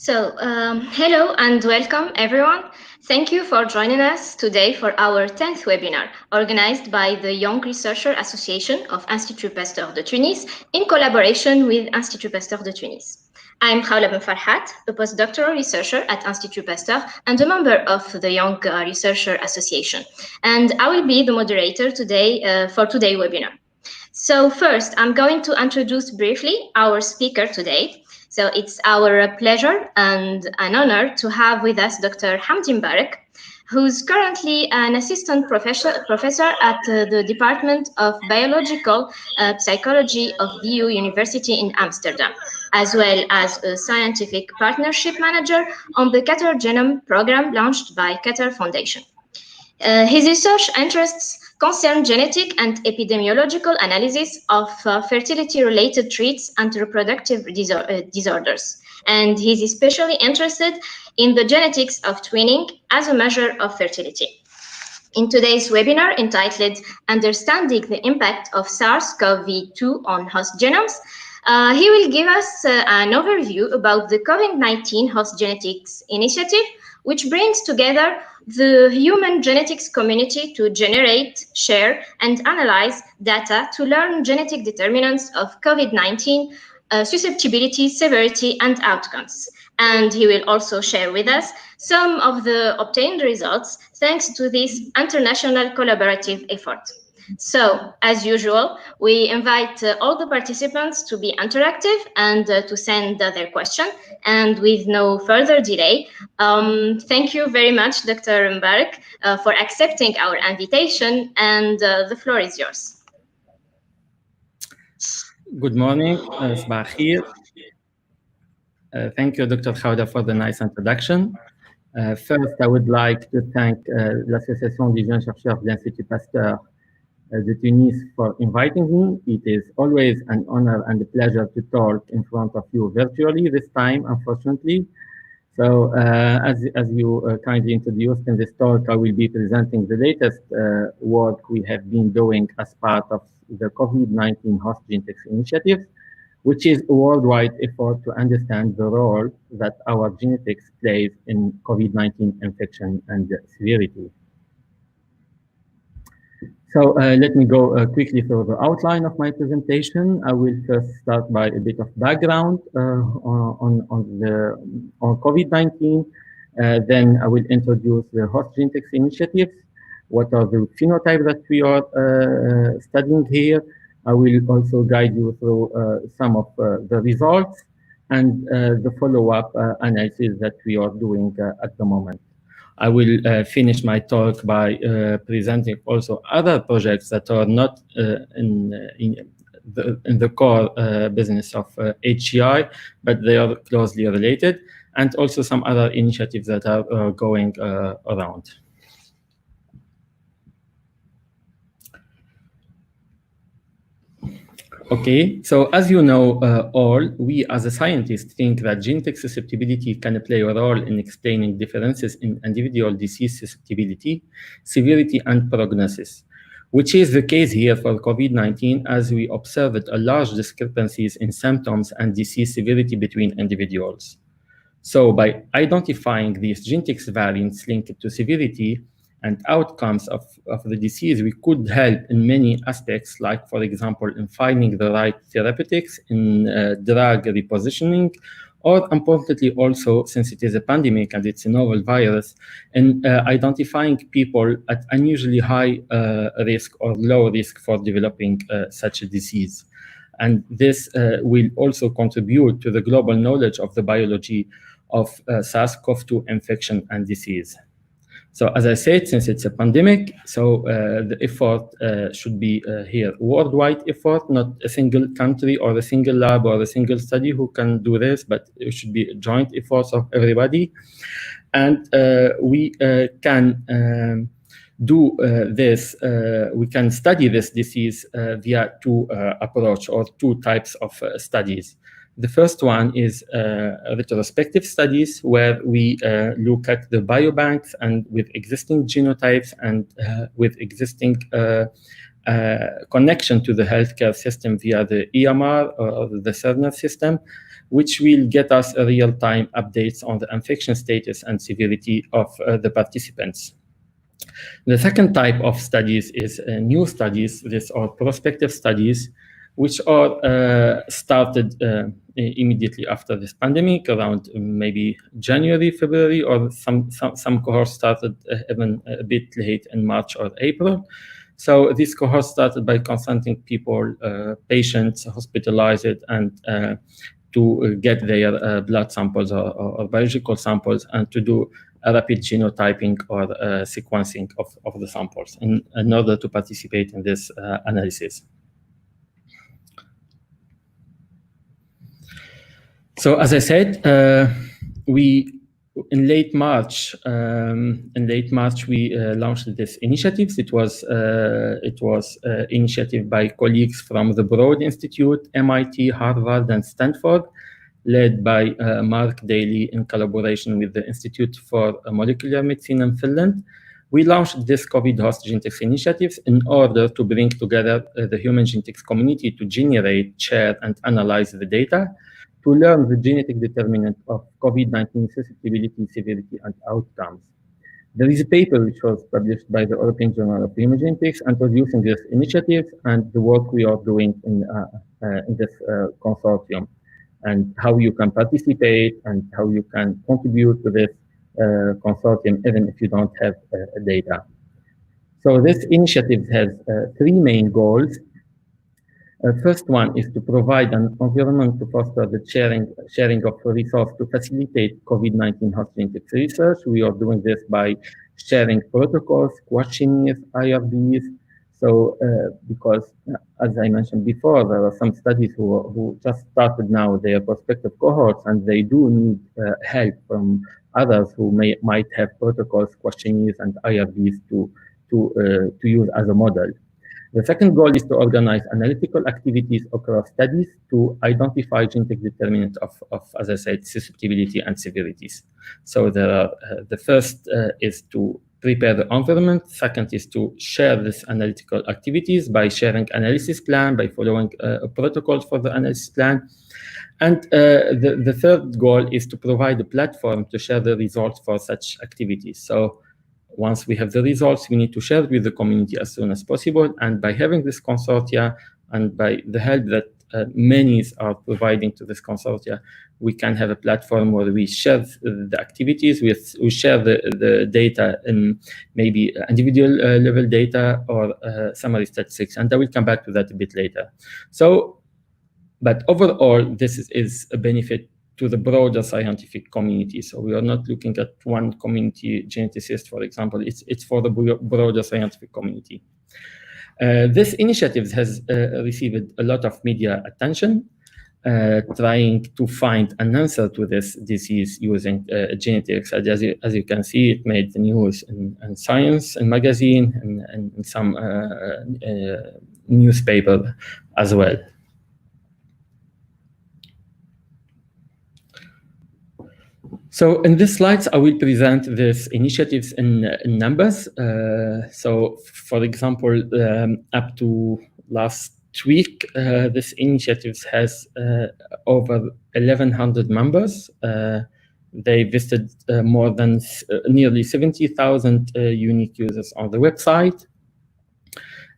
Hello and welcome everyone. Thank you for joining us today for our 10th webinar, organized by the Young Researcher Association of Institut Pasteur de Tunis in collaboration with Institut Pasteur de Tunis. I'm Khawla Ben Farhat, a postdoctoral researcher at Institut Pasteur and a member of the Young Researcher Association. And I will be the moderator today for today's webinar. So first, I'm going to introduce briefly our speaker today. So it's our pleasure and an honor to have with us Dr. Hamdi Mbarak, who's currently an assistant professor at the Department of Biological Psychology of the EU University in Amsterdam, as well as a scientific partnership manager on the Qatar Genome program launched by Qatar Foundation. His research interests concern genetic and epidemiological analysis of fertility-related traits and reproductive disorders. And he's especially interested in the genetics of twinning as a measure of fertility. In today's webinar entitled Understanding the Impact of SARS-CoV-2 on Host Genomes, he will give us an overview about the COVID-19 Host Genetics Initiative, which brings together the human genetics community to generate, share, and analyze data to learn genetic determinants of COVID-19, susceptibility, severity, and outcomes. And he will also share with us some of the obtained results thanks to this international collaborative effort. So, as usual, we invite all the participants to be interactive and to send their question. And with no further delay, thank you very much, Dr. Mbarak, for accepting our invitation, and the floor is yours. Good morning, Sabah Khair. Thank you, Dr. Khawda, for the nice introduction. First, I would like to thank l'Association des jeunes chercheurs de l'Institut Pasteur de Tunis for inviting me. It is always an honor and a pleasure to talk in front of you virtually this time, unfortunately. So as you kindly introduced in this talk, I will be presenting the latest work we have been doing as part of the COVID-19 Host Genetics Initiative, which is a worldwide effort to understand the role that our genetics plays in COVID-19 infection and severity. So let me go quickly through the outline of my presentation. I will first start by a bit of background on COVID-19. Then I will introduce the Host Genetics Initiatives. What are the phenotypes that we are studying here? I will also guide you through some of the results and the follow-up analysis that we are doing at the moment. I will finish my talk by presenting also other projects that are not in the core business of HGI, but they are closely related, and also some other initiatives that are going around. Okay, so as you know all, we as a scientist think that genetic susceptibility can play a role in explaining differences in individual disease susceptibility, severity, and prognosis, which is the case here for COVID-19, as we observed a large discrepancies in symptoms and disease severity between individuals. So by identifying these genetics variants linked to severity and outcomes of the disease, we could help in many aspects, like, for example, in finding the right therapeutics, in drug repositioning, or importantly also, since it is a pandemic and it's a novel virus, in identifying people at unusually high risk or low risk for developing such a disease. And this will also contribute to the global knowledge of the biology of SARS-CoV-2 infection and disease. So as I said, since it's a pandemic, so the effort should be here worldwide effort, not a single country or a single lab or a single study who can do this, but it should be a joint effort of everybody. And we can do this, we can study this disease via two approach or two types of studies. The first one is retrospective studies, where we look at the biobanks and with existing genotypes and with existing connection to the healthcare system via the EMR or the Cerner system, which will get us real-time updates on the infection status and severity of the participants. The second type of studies is new studies. These are prospective studies, which are started immediately after this pandemic, around maybe January, February, or some cohorts started even a bit late in March or April. So this cohort started by consenting people, patients hospitalized, and to get their blood samples or biological samples, and to do a rapid genotyping or sequencing of the samples in order to participate in this analysis. So as I said, in late March, we launched this initiative. It was initiative by colleagues from the Broad Institute, MIT, Harvard, and Stanford, led by Mark Daly in collaboration with the Institute for Molecular Medicine in Finland. We launched this COVID host genetics initiatives in order to bring together the human genetics community to generate, share, and analyze the data, to learn the genetic determinant of COVID-19 susceptibility, severity, and outcomes. There is a paper which was published by the European Journal of Human Genetics introducing this initiative and the work we are doing in this consortium, and how you can participate and how you can contribute to this consortium even if you don't have data. So this initiative has three main goals. First one is to provide an environment to foster the sharing of resources to facilitate COVID-19 host genetics research. We are doing this by sharing protocols, questionnaires, IRBs. So because, as I mentioned before, there are some studies who just started now their prospective cohorts, and they do need help from others who might have protocols, questionnaires, and IRBs to use as a model. The second goal is to organize analytical activities across studies to identify genetic determinants of, as I said, susceptibility and severities. So the first is to prepare the environment. Second is to share these analytical activities by sharing analysis plan, by following protocols for the analysis plan. And the third goal is to provide a platform to share the results for such activities. So once we have the results, we need to share it with the community as soon as possible. And by having this consortia and by the help that many are providing to this consortia, we can have a platform where we share the activities, we share the data in maybe individual level data or summary statistics. And I will come back to that a bit later. So, but overall, this is a benefit to the broader scientific community. So we are not looking at one community geneticist, for example. It's for the broader scientific community. This initiative has received a lot of media attention, trying to find an answer to this disease using genetics. As you can see, it made the news in Science and magazine and in some newspaper as well. So in these slides, I will present these initiatives in numbers. So for example, up to last week, this initiative has over 1,100 members. They visited more than nearly 70,000 unique users on the website.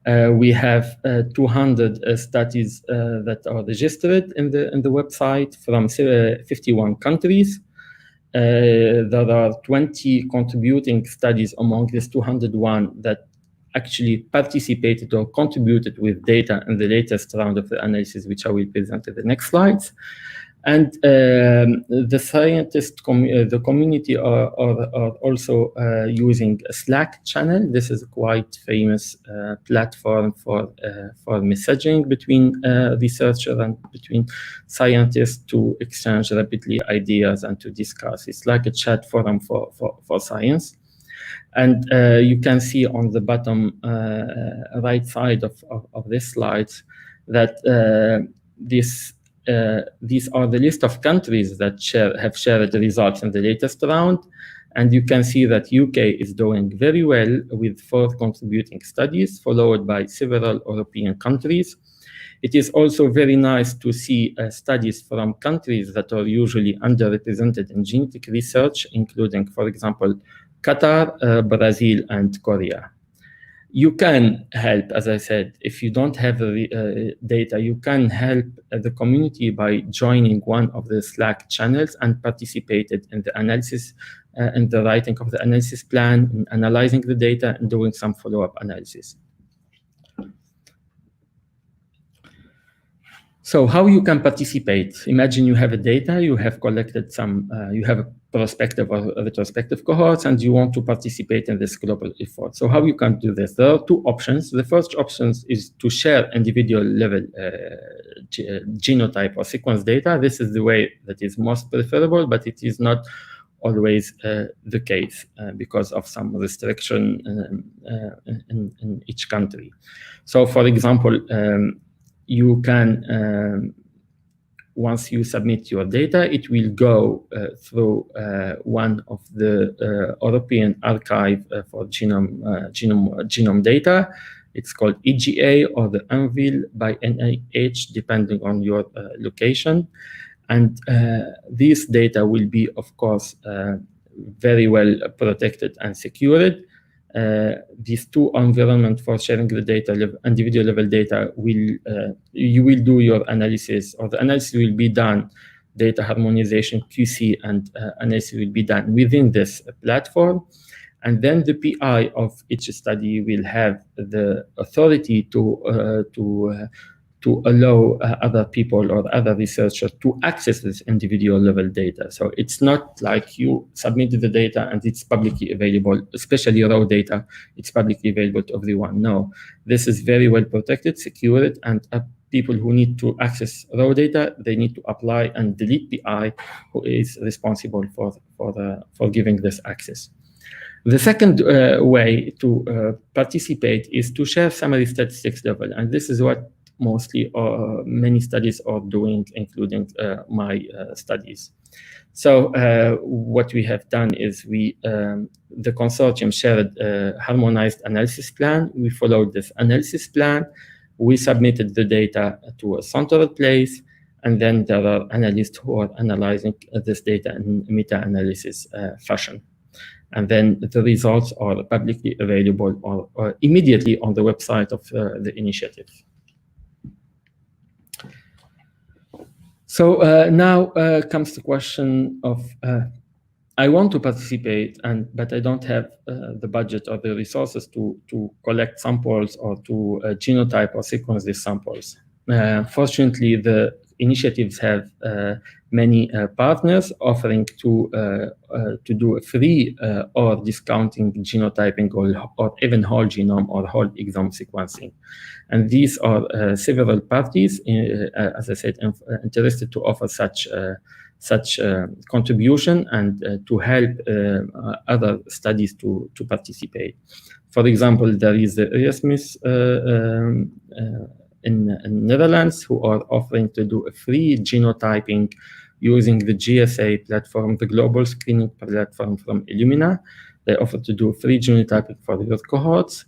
We have 200 studies that are registered in the website from 51 countries. There are 20 contributing studies among these 201 that actually participated or contributed with data in the latest round of the analysis, which I will present in the next slides. And the scientists, the community are also using a Slack channel. This is a quite famous platform for messaging between researchers and between scientists to exchange rapidly ideas and to discuss. It's like a chat forum for science. And you can see on the bottom right side of this slide that these are the list of countries that have shared the results in the latest round. And you can see that UK is doing very well with 4 contributing studies, followed by several European countries. It is also very nice to see studies from countries that are usually underrepresented in genetic research, including, for example, Qatar, Brazil, and Korea. You can help, as I said, if you don't have data, you can help the community by joining one of the Slack channels and participated in the analysis, in the writing of the analysis plan, in analyzing the data, and doing some follow-up analysis. So how you can participate? Imagine you have a data, you have collected some, you have a prospective or retrospective cohorts, and you want to participate in this global effort. So how you can do this? There are two options. The first option is to share individual level genotype or sequence data. This is the way that is most preferable, but it is not always the case because of some restriction in each country. So for example, you can, once you submit your data, it will go through one of the European archive for genome data. It's called EGA or the ANVIL by NIH, depending on your location. And this data will be, of course, very well protected and secured. These two environments for sharing the data, individual level data, you will do your analysis, or the analysis will be done, data harmonization, QC, and analysis will be done within this platform. And then the PI of each study will have the authority to allow other people or other researchers to access this individual level data. So it's not like you submitted the data and it's publicly available, especially raw data, it's publicly available to everyone. No, this is very well protected, secured, and people who need to access raw data, they need to apply and delete PI, who is responsible for giving this access. The second way to participate is to share summary statistics level, and this is what mostly many studies are doing, including my studies. So what we have done is the consortium shared a harmonized analysis plan. We followed this analysis plan. We submitted the data to a central place, and then there are analysts who are analyzing this data in meta-analysis fashion. And then the results are publicly available or immediately on the website of the initiative. So now comes the question of, I want to participate, but I don't have the budget or the resources to collect samples or to genotype or sequence these samples. Fortunately, the initiatives have many partners offering to do a free or discounting genotyping or even whole genome or whole exome sequencing. And these are several parties, as I said, interested to offer such contribution and to help other studies to participate. For example, there is the Erasmus in Netherlands, who are offering to do a free genotyping using the GSA platform, the global screening platform from Illumina. They offer to do free genotyping for your cohorts,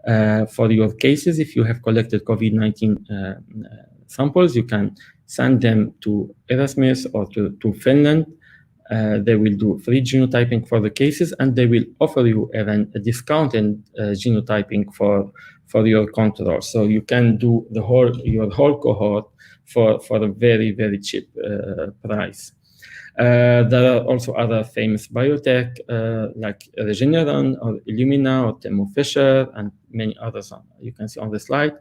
for your cases. If you have collected COVID-19 samples, you can send them to Erasmus or to Finland. They will do free genotyping for the cases, and they will offer you even a discounted genotyping for your control. So you can do your whole cohort for a very, very cheap price. There are also other famous biotech like Regeneron or Illumina or Thermo Fisher and many others you can see on the slide,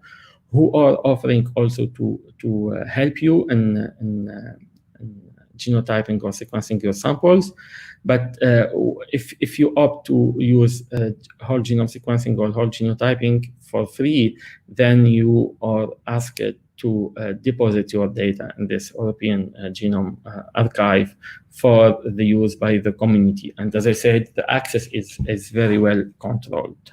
who are offering also to help you in genotyping or sequencing your samples. But if you opt to use whole genome sequencing or whole genotyping for free, then you are asked to deposit your data in this European Genome Archive for the use by the community. And as I said, the access is very well controlled.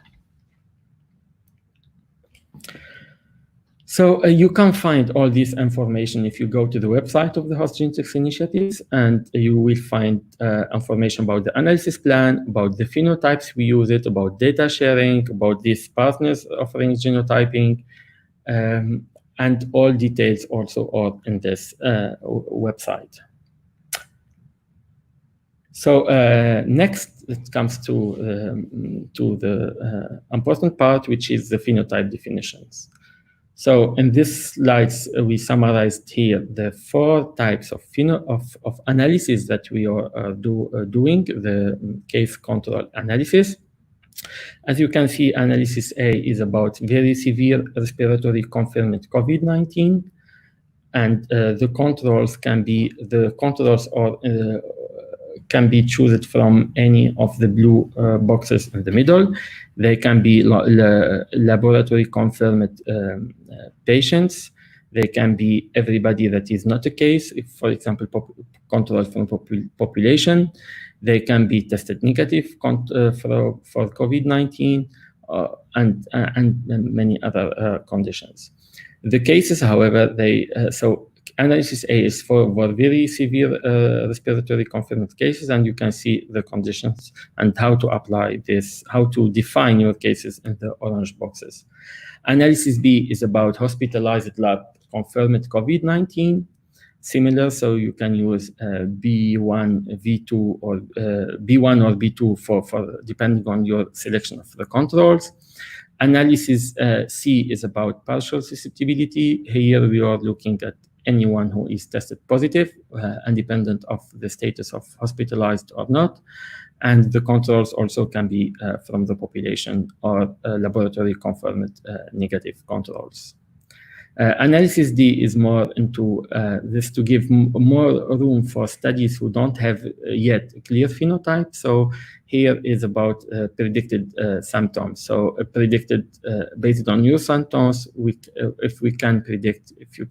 So you can find all this information if you go to the website of the Host Genetics Initiatives, and you will find information about the analysis plan, about the phenotypes we use it, about data sharing, about these partners offering genotyping. and all details also are in this website. So next, it comes to the important part, which is the phenotype definitions. So in this slides, we summarized here the 4 types of analysis that we are doing, the case control analysis. As you can see, analysis A is about very severe respiratory confirmed COVID-19, and the controls can be can be chosen from any of the blue boxes in the middle. They can be laboratory confirmed patients. They can be everybody that is not a case, if, for example, control from population. They can be tested negative for COVID-19 and many other conditions. The cases, however, so analysis A is for very severe respiratory confirmed cases, and you can see the conditions and how to apply this, how to define your cases in the orange boxes. Analysis B is about hospitalized lab confirmed COVID-19. Similar, so you can use B1, V2, or B1 or B2 for depending on your selection of the controls. Analysis C is about partial susceptibility. Here we are looking at anyone who is tested positive, independent of the status of hospitalized or not. And the controls also can be from the population or laboratory confirmed negative controls. Analysis D is more into this to give more room for studies who don't have yet a clear phenotype. So here is about predicted symptoms. So predicted based on your symptoms, if we can predict if you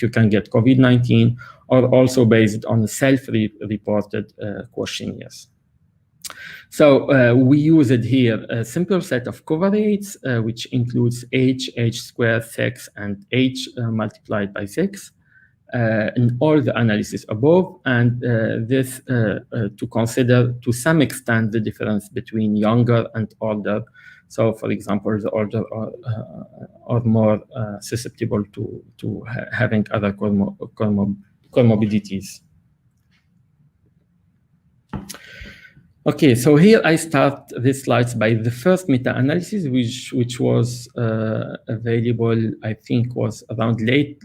can get COVID-19, or also based on self-reported questionnaires. So we used here a simple set of covariates, which includes age squared, sex, and age multiplied by 6 in all the analysis above, and this to consider to some extent the difference between younger and older. So, for example, the older are more susceptible to having other comorbidities. Okay, so here I start these slides by the first meta-analysis, which was available, I think, was around late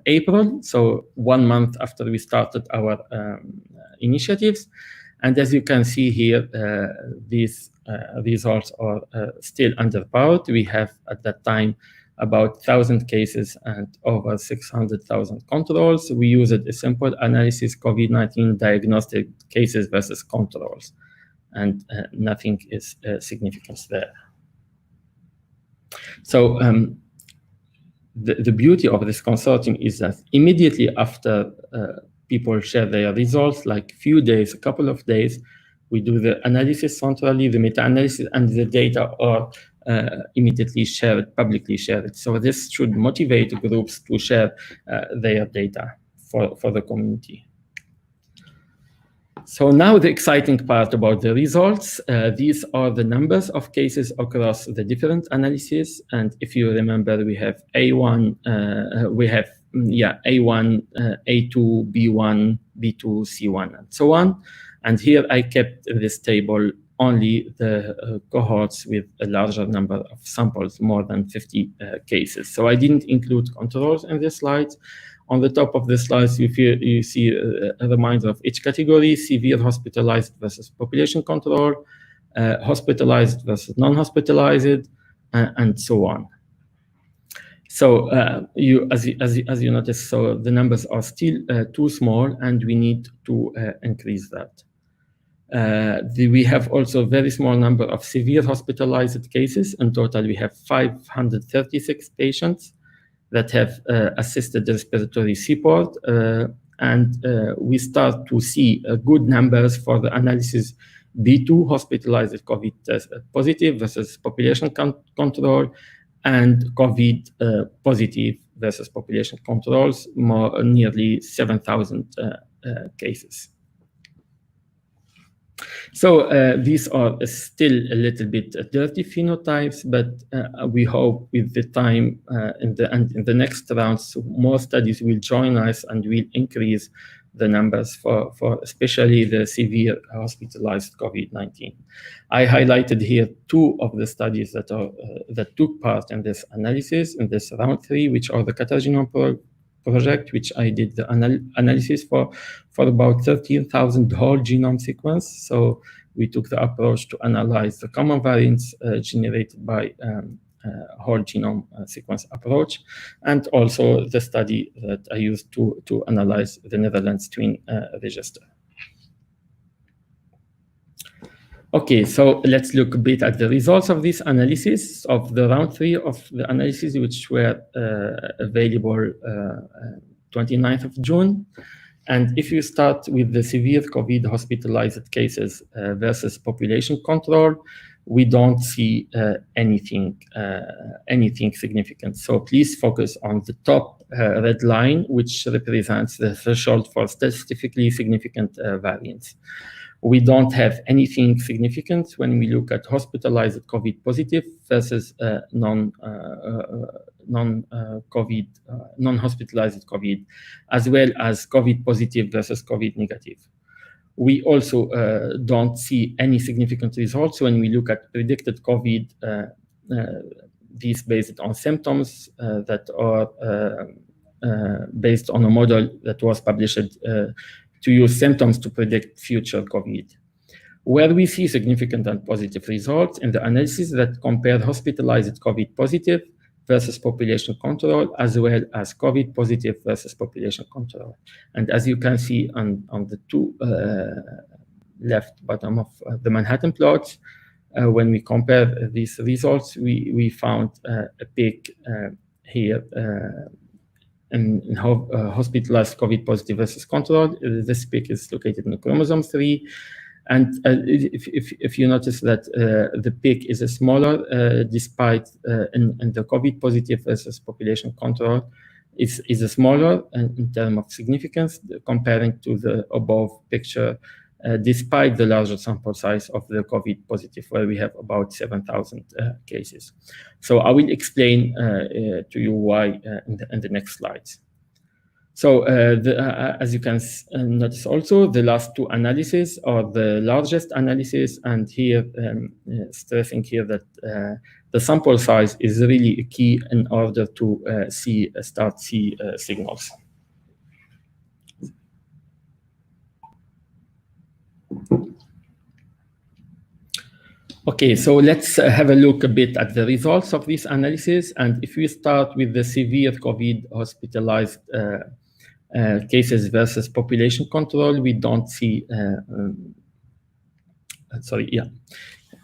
April, so 1 month after we started our initiatives. And as you can see here, these results are still underpowered. We have at that time about 1,000 cases and over 600,000 controls. We used a simple analysis, COVID-19 diagnostic cases versus controls, and nothing is significant there. So the beauty of this consortium is that immediately after people share their results, like few days, a couple of days, we do the analysis centrally, the meta-analysis, and the data are immediately shared, publicly shared. So this should motivate groups to share their data for the community. So now the exciting part about the results. These are the numbers of cases across the different analyses. And if you remember, we have A1, A1, A2, B1, B2, C1, and so on. And here I kept this table only the cohorts with a larger number of samples, more than 50 cases. So I didn't include controls in this slide. On the top of the slides, you see a reminder of each category: severe hospitalized versus population control, hospitalized versus non-hospitalized, and so on. So as you notice, so the numbers are still too small, and we need to increase that. We have also a very small number of severe hospitalized cases. In total, we have 536 patients that have assisted respiratory support, and we start to see good numbers for the analysis B2, hospitalized COVID test positive versus population control, and COVID positive versus population controls, nearly 7,000 cases. So these are still a little bit dirty phenotypes, but we hope with the time in the next rounds, more studies will join us and will increase the numbers for especially the severe hospitalized COVID-19. I highlighted here two of the studies that took part in this analysis in this round 3, which are the Qatar Genome project, which I did the analysis for about 13,000 whole genome sequence. So we took the approach to analyze the common variants generated by whole genome sequence approach, and also the study that I used to analyze the Netherlands twin register. Okay, so let's look a bit at the results of this analysis, of the round 3 of the analysis, which were available 29th of June. And if you start with the severe COVID hospitalized cases versus population control, we don't see anything significant. So please focus on the top red line, which represents the threshold for statistically significant variance. We don't have anything significant when we look at hospitalized COVID positive versus non-hospitalized COVID, as well as COVID positive versus COVID negative. We also don't see any significant results when we look at predicted COVID, these based on symptoms that are based on a model that was published to use symptoms to predict future COVID. Where we see significant and positive results in the analysis that compare hospitalized COVID positive versus population control, as well as COVID positive versus population control. And as you can see on the two left bottom of the Manhattan plots, when we compare these results, we found a peak here in hospitalized COVID positive versus control. This peak is located in chromosome 3. And if you notice that the peak is smaller, despite in the COVID positive versus population control, is smaller in terms of significance comparing to the above picture, despite the larger sample size of the COVID positive, where we have about 7,000 cases. So I will explain to you why in the next slides. So as you can notice also, the last two analyses are the largest analysis, and here stressing here that the sample size is really a key in order to start see signals. Okay, so let's have a look a bit at the results of this analysis. And if we start with the severe COVID hospitalized cases versus population control, we don't see,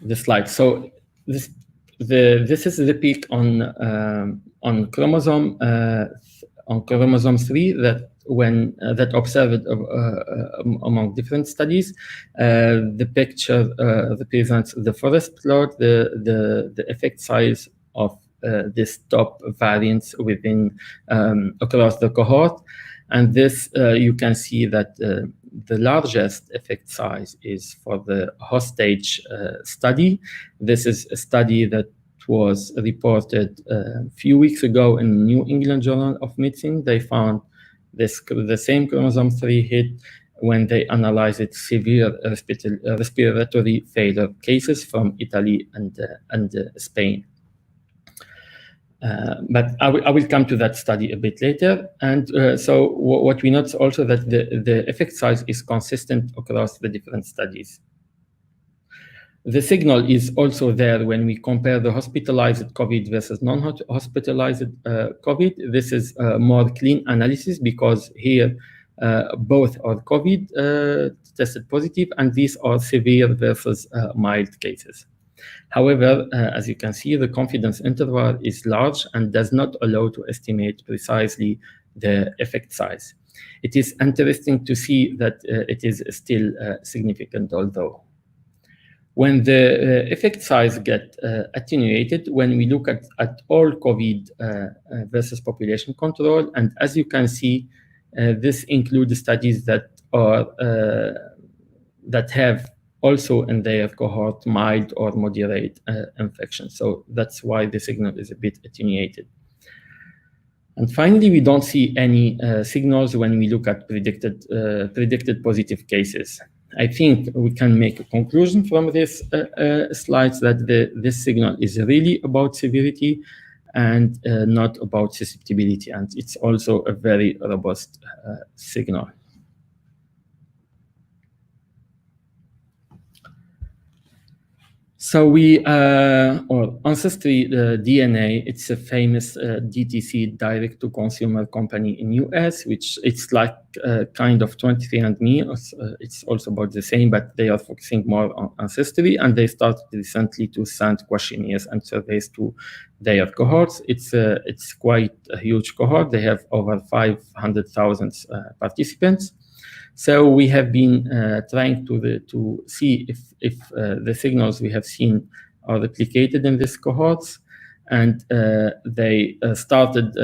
the slide. So this is the peak on chromosome 3 that observed among different studies. The picture represents the forest plot, the effect size of this top variance within across the cohort. And this, you can see that the largest effect size is for the hostage study. This is a study that was reported a few weeks ago in New England Journal of Medicine. They found the same chromosome 3 hit when they analyzed severe respiratory failure cases from Italy and Spain. But I will come to that study a bit later. And so what we notice also that the effect size is consistent across the different studies. The signal is also there when we compare the hospitalized COVID versus non-hospitalized COVID. This is a more clean analysis because here both are COVID tested positive, and these are severe versus mild cases. However, as you can see, the confidence interval is large and does not allow to estimate precisely the effect size. It is interesting to see that it is still significant, although. When the effect size get attenuated, when we look at all COVID versus population control, and as you can see, this includes studies that are that have also in their cohort mild or moderate infection. So that's why the signal is a bit attenuated. And finally, we don't see any signals when we look at predicted positive cases. I think we can make a conclusion from this slides that this signal is really about severity and not about susceptibility. And it's also a very robust signal. So or Ancestry DNA, it's a famous DTC direct-to-consumer company in US, which it's like kind of 23andMe. It's also about the same, but they are focusing more on Ancestry, and they started recently to send questionnaires and surveys to their cohorts. It's quite a huge cohort. They have over 500,000 participants. So we have been trying to see if the signals we have seen are replicated in these cohorts, and they started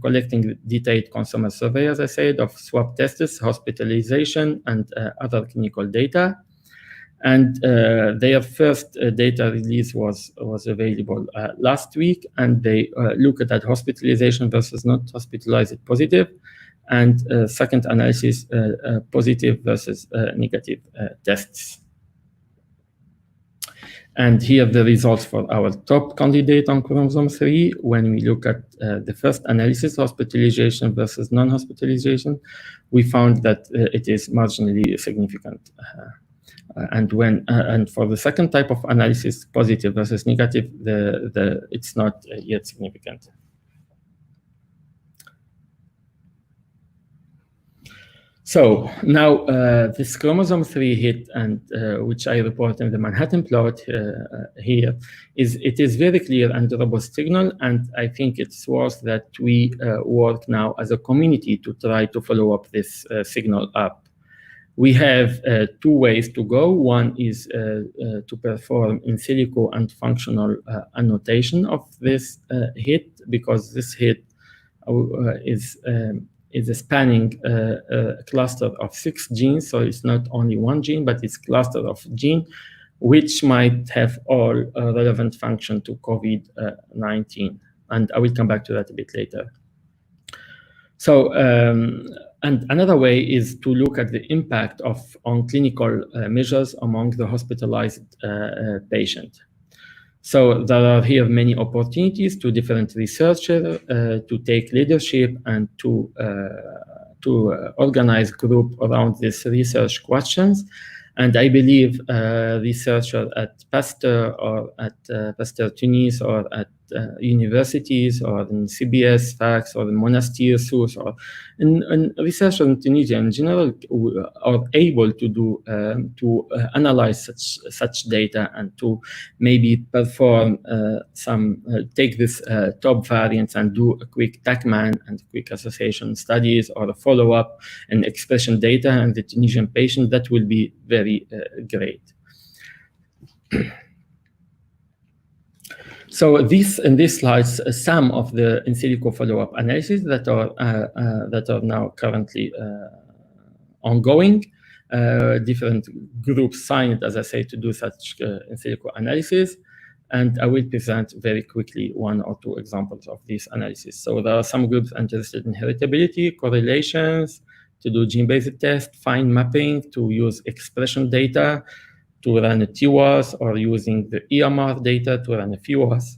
collecting detailed consumer survey, as I said, of swab tests, hospitalization, and other clinical data. And their first data release was available last week, and they looked at hospitalization versus not hospitalized positive, and second analysis, positive versus negative tests. And here are the results for our top candidate on chromosome 3. When we look at the first analysis, hospitalization versus non-hospitalization, we found that it is marginally significant. And for the second type of analysis, positive versus negative, it's not yet significant. So now this chromosome 3 hit, and which I report in the Manhattan plot here, it is very clear and robust signal, and I think it's worth that we work now as a community to try to follow up this signal up. We have two ways to go. One is to perform in silico and functional annotation of this hit, because this hit is a spanning cluster of 6 genes. So it's not only one gene, but it's a cluster of genes which might have all relevant function to COVID-19. And I will come back to that a bit later. So, and another way is to look at the impact on clinical measures among the hospitalized patient. So there are here many opportunities to different researchers to take leadership and to organize group around these research questions. And I believe researchers at Pasteur or at Pasteur Tunis or at universities or in CBS, FACS, or in Monastir, SUS, or in researchers in Tunisia in general are able to do to analyze such data and to maybe perform take this top variants and do a quick TACMAN and quick association studies or a follow-up and expression data and the Tunisian patient. That will be very great. So in these slides, some of the in silico follow-up analyses that are now currently ongoing. Different groups signed, as I say, to do such in silico analysis, and I will present very quickly one or two examples of these analyses. So there are some groups interested in heritability, correlations, to do gene-based test, fine mapping, to use expression data, to run a TWAS, or using the EMR data to run a FWAS,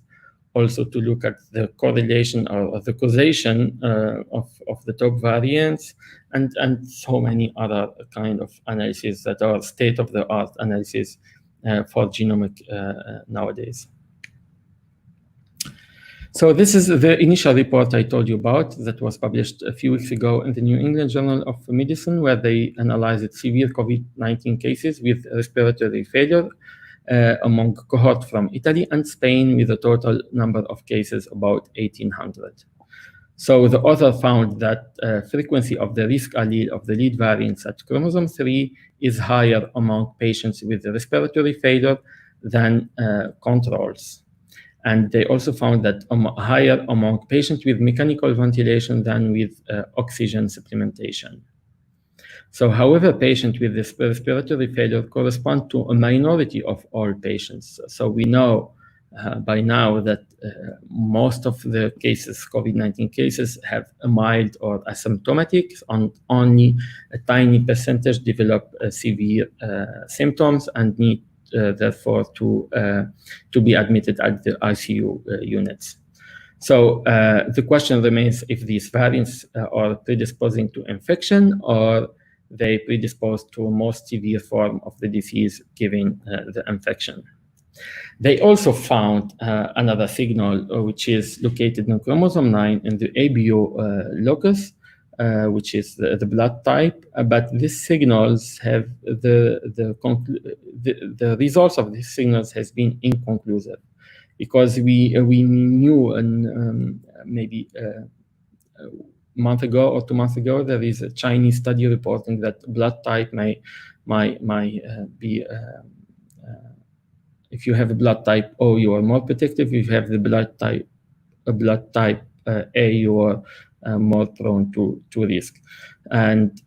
also to look at the correlation or the causation of the top variants, and so many other kind of analyses that are state-of-the-art analysis for genomic nowadays. So this is the initial report I told you about that was published a few weeks ago in the New England Journal of Medicine, where they analyzed severe COVID-19 cases with respiratory failure among cohort from Italy and Spain, with a total number of cases about 1,800. So the author found that frequency of the risk allele of the lead variants at chromosome 3 is higher among patients with respiratory failure than controls. And they also found that higher among patients with mechanical ventilation than with oxygen supplementation. So, however, patients with this respiratory failure correspond to a minority of all patients. So we know by now that most of the cases, COVID-19 cases, have a mild or asymptomatic, and only a tiny percentage develop severe symptoms and need therefore to be admitted at the ICU units. So the question remains if these variants are predisposing to infection or they predispose to a more severe form of the disease given the infection. They also found another signal which is located in chromosome 9 in the ABO locus, which is the blood type, but these signals have the results of these signals has been inconclusive, because we knew and maybe a month ago or 2 months ago there is a Chinese study reporting that blood type may be if you have a blood type O, you are more protective. If you have the blood type A, you are more prone to risk. And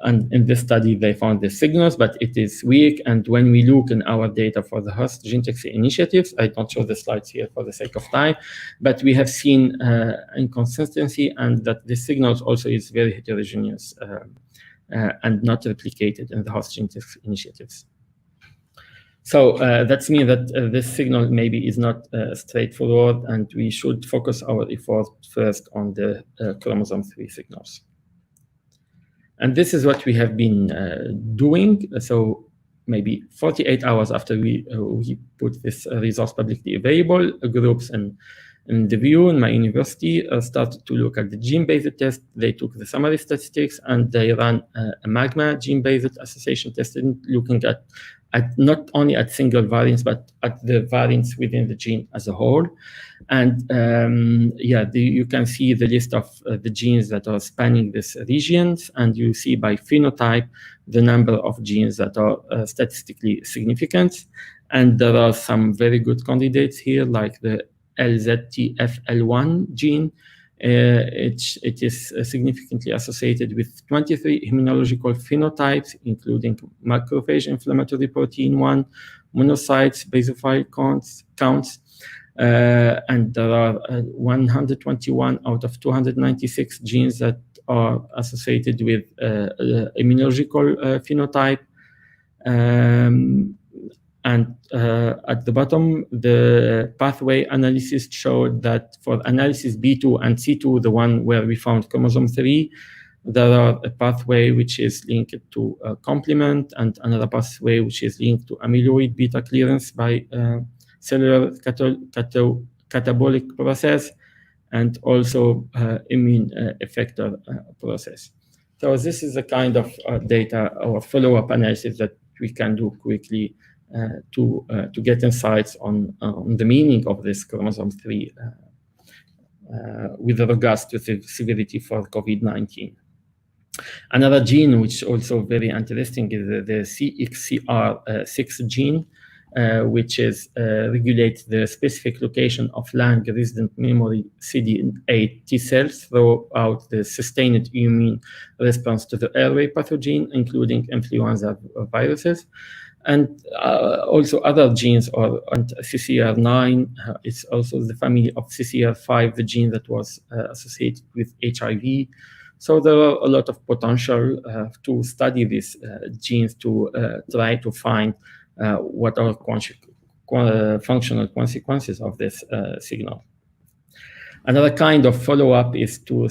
and in this study, they found the signals, but it is weak. And when we look in our data for the host Gentex initiatives, I don't show the slides here for the sake of time, but we have seen inconsistency, and that the signals also is very heterogeneous and not replicated in the host Gentex initiatives. So that means that this signal maybe is not straightforward, and we should focus our effort first on the chromosome 3 signals. And this is what we have been doing. So maybe 48 hours after we put this results publicly available, groups in the view in my university started to look at the gene-based test. They took the summary statistics and they ran a MAGMA gene-based association test, looking at not only at single variants, but at the variants within the gene as a whole. And you can see the list of the genes that are spanning these regions, and you see by phenotype the number of genes that are statistically significant. And there are some very good candidates here, like the LZTFL1 gene. It is significantly associated with 23 immunological phenotypes, including macrophage inflammatory protein 1, monocytes, basophil counts, and there are 121 out of 296 genes that are associated with immunological phenotype. And at the bottom, the pathway analysis showed that for analysis B2 and C2, the one where we found chromosome 3, there are a pathway which is linked to complement, and another pathway which is linked to amyloid beta clearance by cellular catabolic process, and also immune effector process. So this is the kind of data or follow-up analysis that we can do quickly to get insights on the meaning of this chromosome 3 with regards to the severity for COVID-19. Another gene which is also very interesting is the CXCR6 gene, which is regulates the specific location of lung resident memory CD8 T cells throughout the sustained immune response to the airway pathogen, including influenza viruses. And also other genes, or CCR9 is also the family of CCR5, the gene that was associated with HIV. So there are a lot of potential to study these genes to try to find what are functional consequences of this signal. Another kind of follow-up is to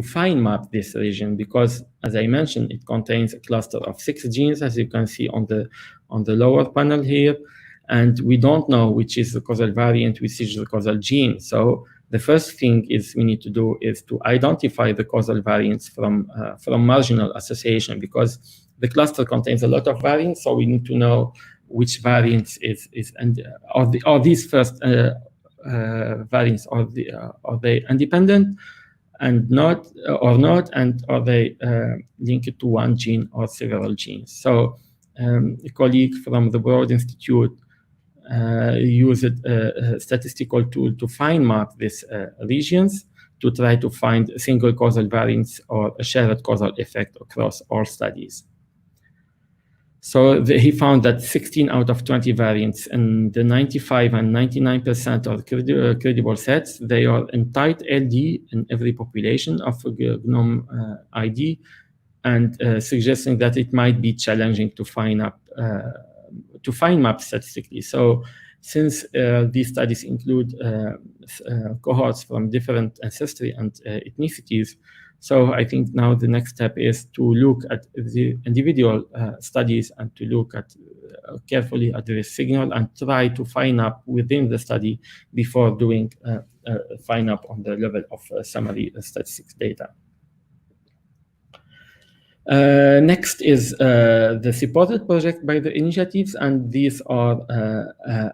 fine map this region, because, as I mentioned, it contains a cluster of 6 genes, as you can see on the lower panel here, and we don't know which is the causal variant, which is the causal gene. So the first thing we need to do is to identify the causal variants from marginal association, because the cluster contains a lot of variants. So we need to know which variants are these first variants, are they independent and not, and are they linked to one gene or several genes? So a colleague from the Broad Institute used a statistical tool to fine map these regions to try to find a single causal variance or a shared causal effect across all studies. So he found that 16 out of 20 variants in the 95 and 99% of credible sets, they are in tight LD in every population of Genome ID, and suggesting that it might be challenging to find map statistically. So since these studies include cohorts from different ancestry and ethnicities, so I think now the next step is to look at the individual studies and to look at carefully at the signal and try to find up within the study before doing find up on the level of summary statistics data. Next is the supported project by the initiatives, and these are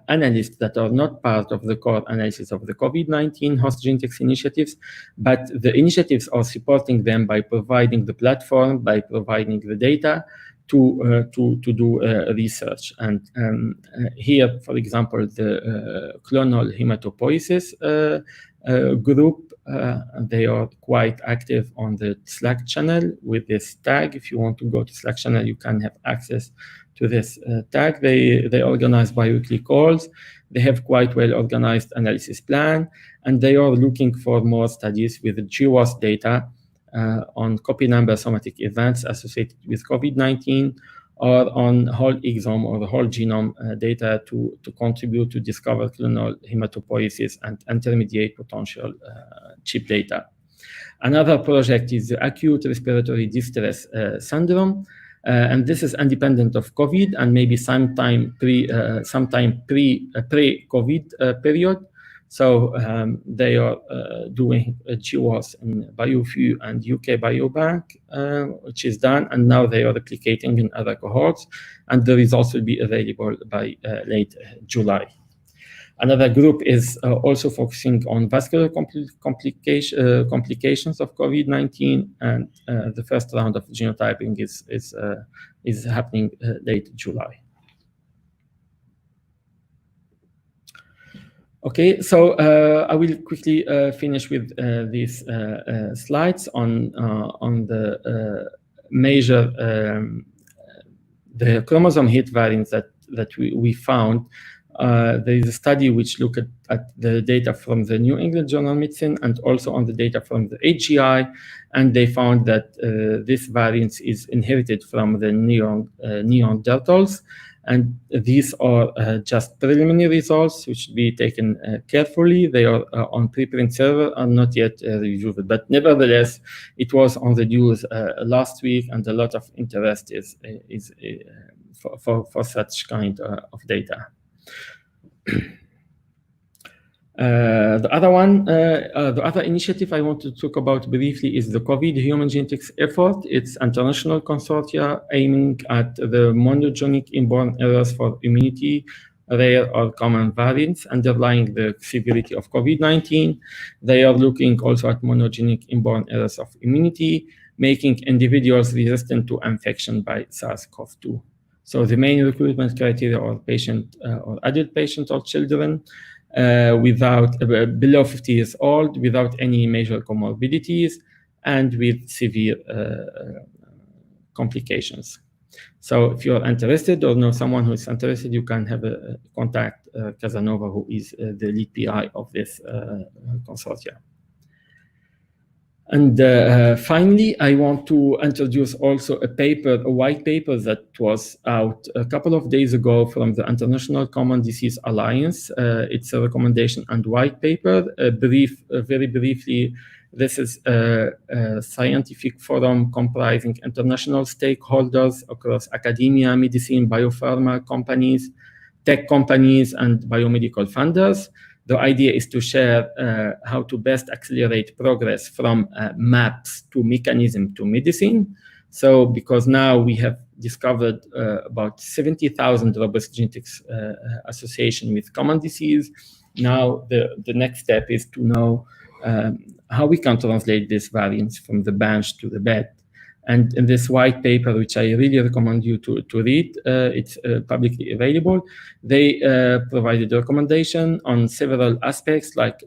analysts that are not part of the core analysis of the COVID-19 host genetics initiatives, but the initiatives are supporting them by providing the platform, by providing the data to do research. And here, for example, the clonal hematopoiesis group, they are quite active on the Slack channel with this tag. If you want to go to Slack channel, you can have access to this tag. They organize bi-weekly calls. They have quite well organized analysis plan, and they are looking for more studies with GWAS data on copy number somatic events associated with COVID-19, or on whole exome or the whole genome data to contribute to discover clonal hematopoiesis and intermediate potential chip data. Another project is the acute respiratory distress syndrome, and this is independent of COVID and maybe sometime pre-COVID period. So they are doing GWAS in BioView and UK Biobank, which is done, and now they are replicating in other cohorts, and the results will be available by late July. Another group is also focusing on vascular complications of COVID-19, and the first round of genotyping is happening late July. Okay, so I will quickly finish with these slides on the major the chromosome hit variants that we found. There is a study which looked at the data from the New England Journal of Medicine and also on the data from the AGI, and they found that this variance is inherited from the Neanderthals. And these are just preliminary results, which should be taken carefully. They are on preprint server and not yet reviewed. But nevertheless, it was on the news last week, and a lot of interest is for such kind of data. The other initiative I want to talk about briefly is the COVID human genetics effort. It's international consortia aiming at the monogenic inborn errors for immunity, rare or common variants underlying the severity of COVID-19. They are looking also at monogenic inborn errors of immunity, making individuals resistant to infection by SARS-CoV-2. So the main recruitment criteria are patient or adult patients or children without below 50 years old, without any major comorbidities, and with severe complications. So if you're interested or know someone who is interested, you can have a contact Casanova, who is the lead PI of this consortia. And finally, I want to introduce also a white paper that was out a couple of days ago from the International Common Disease Alliance. It's a recommendation and white paper. Very briefly, this is a scientific forum comprising international stakeholders across academia, medicine, biopharma companies, tech companies, and biomedical funders. The idea is to share how to best accelerate progress from maps to mechanism to medicine. So because now we have discovered about 70,000 robust genetics association with common disease, now the next step is to know how we can translate this variance from the bench to the bed. And in this white paper, which I really recommend you to read, it's publicly available. They provided a recommendation on several aspects, like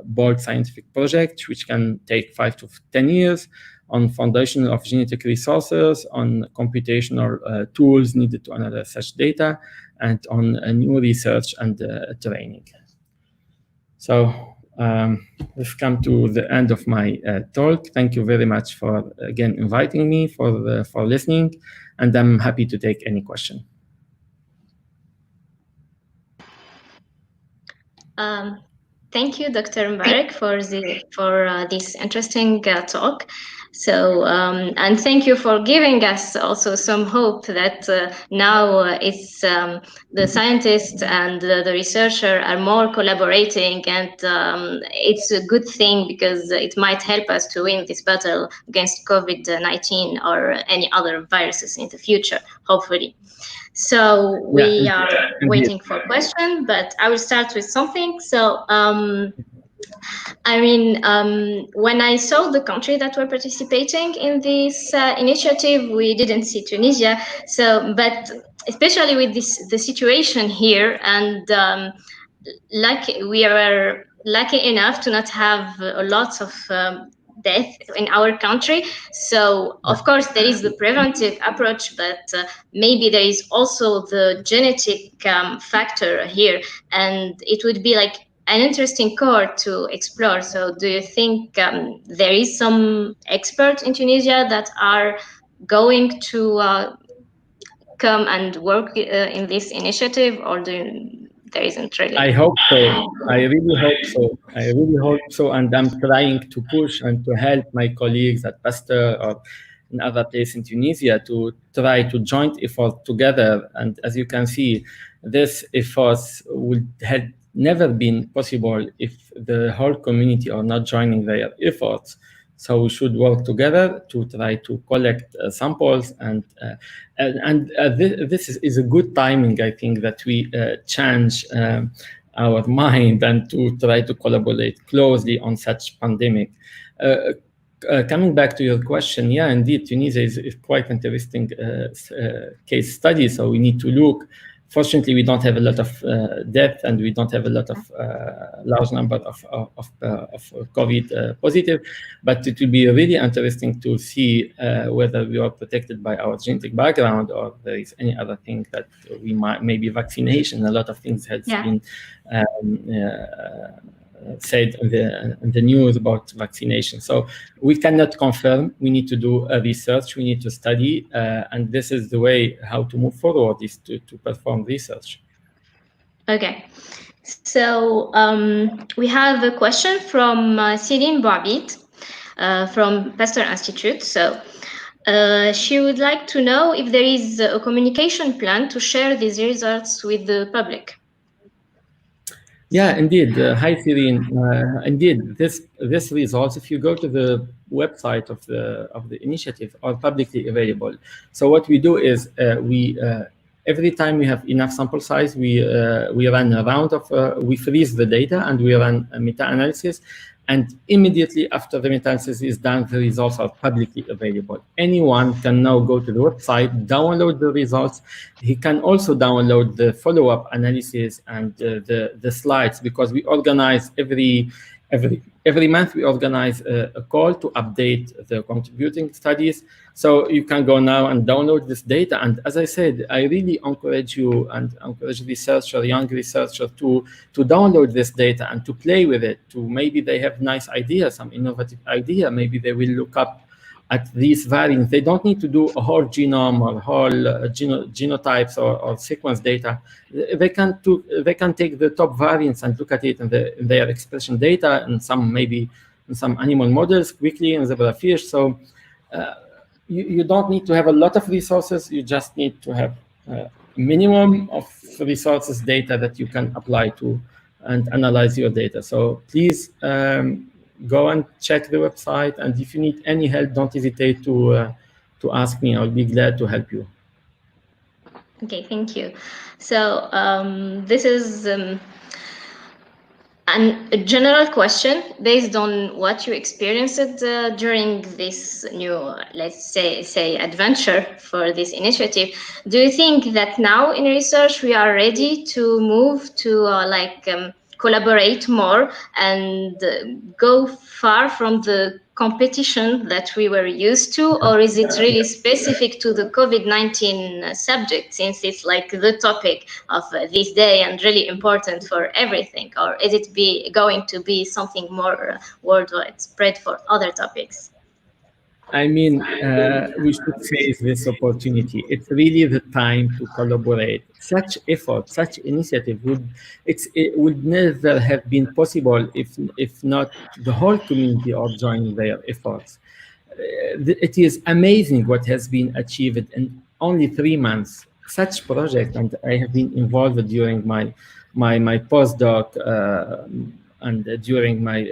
bold scientific projects, which can take 5 to 10 years, on foundation of genetic resources, on computational tools needed to analyze such data, and on new research and training. So we've come to the end of my talk. Thank you very much for, again, inviting me, for listening, and I'm happy to take any question. Thank you, Dr. Mbarek, for this interesting talk. So, and thank you for giving us also some hope that now it's the scientists and the researcher are more collaborating, and it's a good thing because it might help us to win this battle against COVID-19 or any other viruses in the future, hopefully. So we are waiting for questions, but I will start with something. So, when I saw the country that were participating in this initiative, we didn't see Tunisia. So, but especially with the situation here, and we are lucky enough to not have a lot of death in our country. So of course there is the preventive approach, but maybe there is also the genetic factor here, and it would be like an interesting cohort to explore. So do you think there is some experts in Tunisia that are going to come and work in this initiative, or there isn't really? I hope so. I really hope so. I really hope so. And I'm trying to push and to help my colleagues at Pasteur or in other places in Tunisia to try to joint effort together. And as you can see, this effort would have never been possible if the whole community are not joining their efforts. So we should work together to try to collect samples, and this is a good timing, I think, that we change our mind and to try to collaborate closely on such pandemic. Coming back to your question, yeah, indeed, Tunisia is quite interesting case study. So we need to look. Fortunately, we don't have a lot of death, and we don't have a lot of large number of COVID positive. But it will be really interesting to see whether we are protected by our genetic background, or there is any other thing that we might, maybe vaccination. A lot of things has been said in the news about vaccination. So we cannot confirm. We need to do research. We need to study, and this is the way how to move forward, is to perform research. Okay. So we have a question from Céline Barbit from Pasteur Institute. So she would like to know if there is a communication plan to share these results with the public. Yeah, indeed. Hi, Céline. Indeed, this results, if you go to the website of the initiative, are publicly available. So what we do is we every time we have enough sample size, we run a round of we freeze the data and we run a meta-analysis. And immediately after the meta-analysis is done, the results are publicly available. Anyone can now go to the website, download the results. He can also download the follow-up analysis and the slides, because we organize every month, we organize a call to update the contributing studies. So you can go now and download this data. And as I said, I really encourage you and encourage young researcher to download this data and to play with it. To maybe they have nice ideas, some innovative idea. Maybe they will look up at these variants. They don't need to do a whole genome or whole genotypes or sequence data. They can take the top variants and look at it in their expression data, and maybe in some animal models quickly in zebrafish. So you don't need to have a lot of resources. You just need to have a minimum of resources data that you can apply to and analyze your data. So please go and check the website, and if you need any help, don't hesitate to ask me. I'll be glad to help you. Okay, thank you. So this is And a general question based on what you experienced during this new, let's say adventure for this initiative. Do you think that now in research we are ready to move to collaborate more and go far from the competition that we were used to, or is it really specific to the COVID-19 subject, since it's like the topic of this day and really important for everything, or is it going to be something more worldwide spread for other topics? I mean, we should seize this opportunity. It's really the time to collaborate. Such effort, such initiative it would never have been possible if not the whole community are joining their efforts. It is amazing what has been achieved in only 3 months. Such project, and I have been involved during my postdoc and during my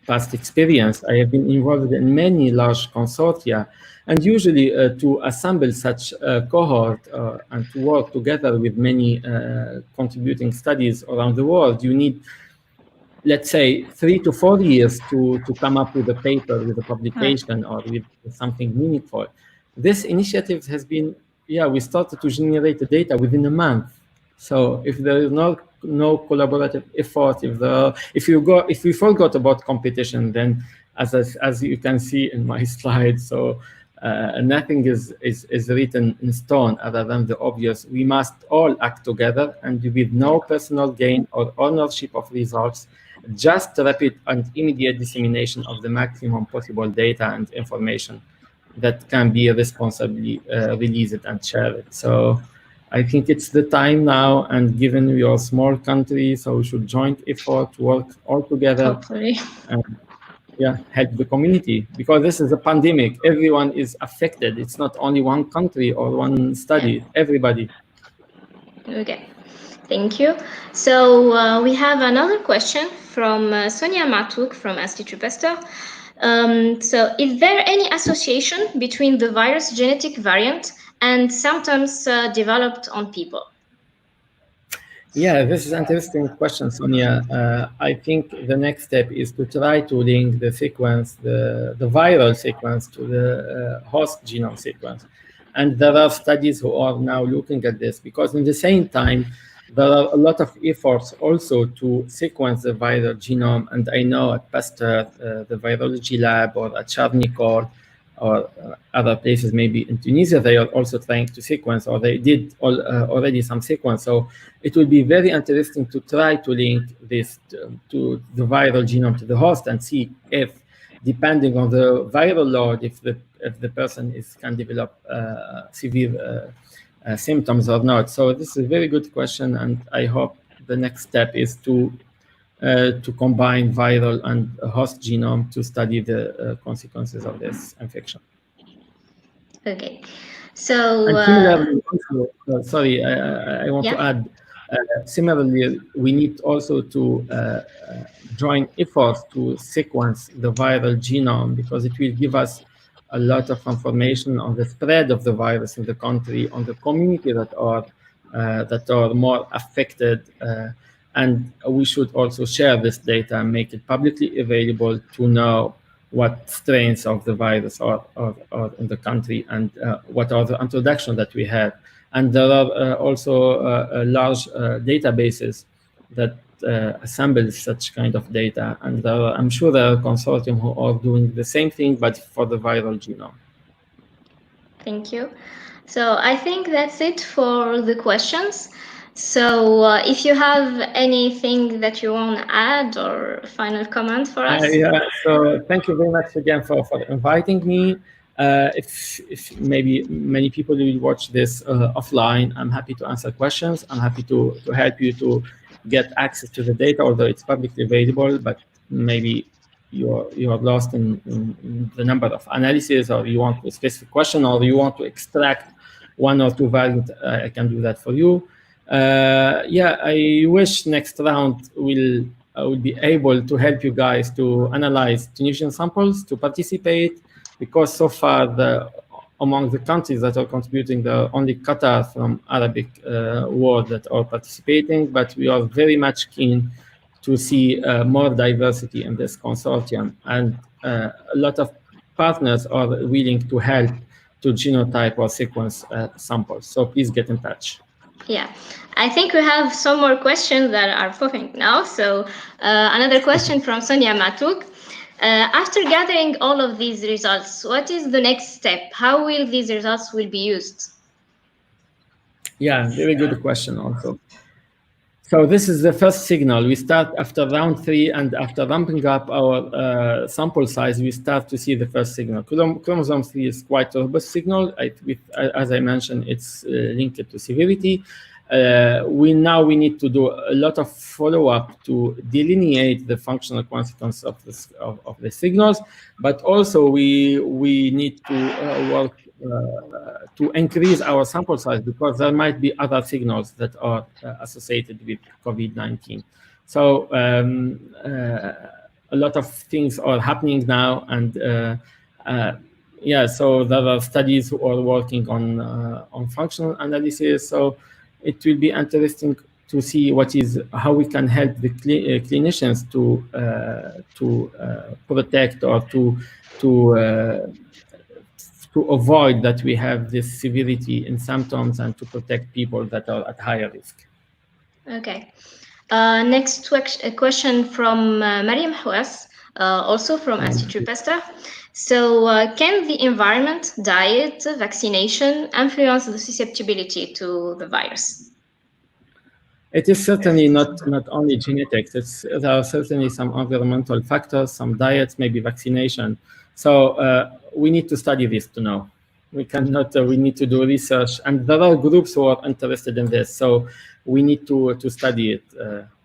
past experience. I have been involved in many large consortia, and usually to assemble such a cohort and to work together with many contributing studies around the world, you need, let's say, 3 to 4 years to come up with a paper, with a publication, or with something meaningful. This initiative has been, we started to generate the data within a month. So if there is no collaborative effort, if we forgot about competition, then as you can see in my slide, so nothing is written in stone other than the obvious. We must all act together and with no personal gain or ownership of results, just rapid and immediate dissemination of the maximum possible data and information that can be responsibly released and shared. So I think it's the time now, and given we are a small country, so we should join effort, work all together. Hopefully. And help the community, because this is a pandemic. Everyone is affected. It's not only one country or one study, everybody. Okay, thank you. So we have another question from Sonia Matouk from Institut Pasteur. So is there any association between the virus genetic variant and symptoms developed on people? Yeah, this is an interesting question, Sonia. I think the next step is to try to link the sequence, the viral sequence, to the host genome sequence. And there are studies who are now looking at this, because in the same time, there are a lot of efforts also to sequence the viral genome. And I know at Pasteur, the virology lab, or at Charnikor, or other places, maybe in Tunisia, they are also trying to sequence, or they did already some sequence. So it will be very interesting to try to link this to the viral genome to the host and see if, depending on the viral load, if the person can develop severe symptoms or not. So this is a very good question, and I hope the next step is to combine viral and host genome to study the consequences of this infection. Okay, so similarly, also, sorry, I want to add. Similarly, we need also to join efforts to sequence the viral genome, because it will give us a lot of information on the spread of the virus in the country, on the community that are more affected. And we should also share this data and make it publicly available to know what strains of the virus are in the country, and what are the introductions that we have. And there are also large databases that assemble such kind of data. And I'm sure there are consortium who are doing the same thing, but for the viral genome. Thank you. So I think that's it for the questions. So if you have anything that you want to add or final comment for us? So thank you very much again for inviting me. If maybe many people will watch this offline, I'm happy to answer questions. I'm happy to help you to get access to the data, although it's publicly available, but maybe you're lost in the number of analyses, or you want a specific question, or you want to extract 1 or 2 variants. I can do that for you. I wish next round I will be able to help you guys to analyze Tunisian samples, to participate, because so far among the countries that are contributing, there are only Qatar from Arabic world that are participating, but we are very much keen to see more diversity in this consortium, and a lot of partners are willing to help to genotype or sequence samples. So please get in touch. Yeah, I think we have some more questions that are popping now. So another question from Sonia Matuk. After gathering all of these results, what is the next step? How will these results will be used? Yeah, very good question also. So this is the first signal. We start after round 3, and after ramping up our sample size, we start to see the first signal. Chromosome 3 is quite a robust signal. As I mentioned, it's linked to severity. We need to do a lot of follow-up to delineate the functional consequence of the signals, but also we need to work to increase our sample size, because there might be other signals that are associated with COVID-19. So a lot of things are happening now, and yeah, so there are studies who are working on functional analysis. So it will be interesting to see how we can help the clinicians to protect or to avoid that we have this severity in symptoms, and to protect people that are at higher risk. Okay. Next question from Mariam Houas, also from Institut Pasteur. So can the environment, diet, vaccination influence the susceptibility to the virus? It is certainly not only genetics. There are certainly some environmental factors, some diets, maybe vaccination. So we need to study this to know. We need to do research, and there are groups who are interested in this. So we need to study it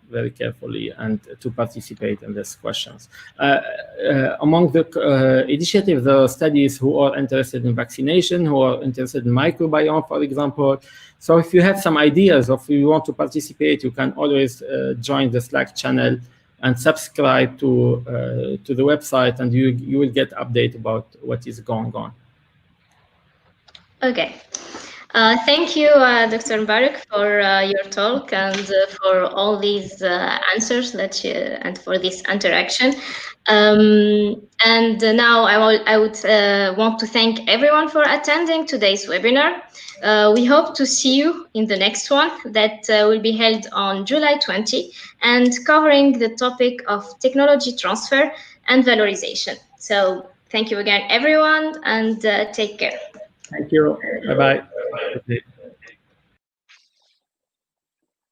very carefully and to participate in these questions. Among the initiatives, there are studies who are interested in vaccination, who are interested in microbiome, for example. So if you have some ideas, or if you want to participate, you can always join the Slack channel and subscribe to the website, and you will get update about what is going on. Okay. Thank you, Dr. Mubarak, for your talk and for all these answers and for this interaction. And now I would want to thank everyone for attending today's webinar. We hope to see you in the next one that will be held on July 20 and covering the topic of technology transfer and valorization. So thank you again, everyone, and take care. Thank you. Bye-bye.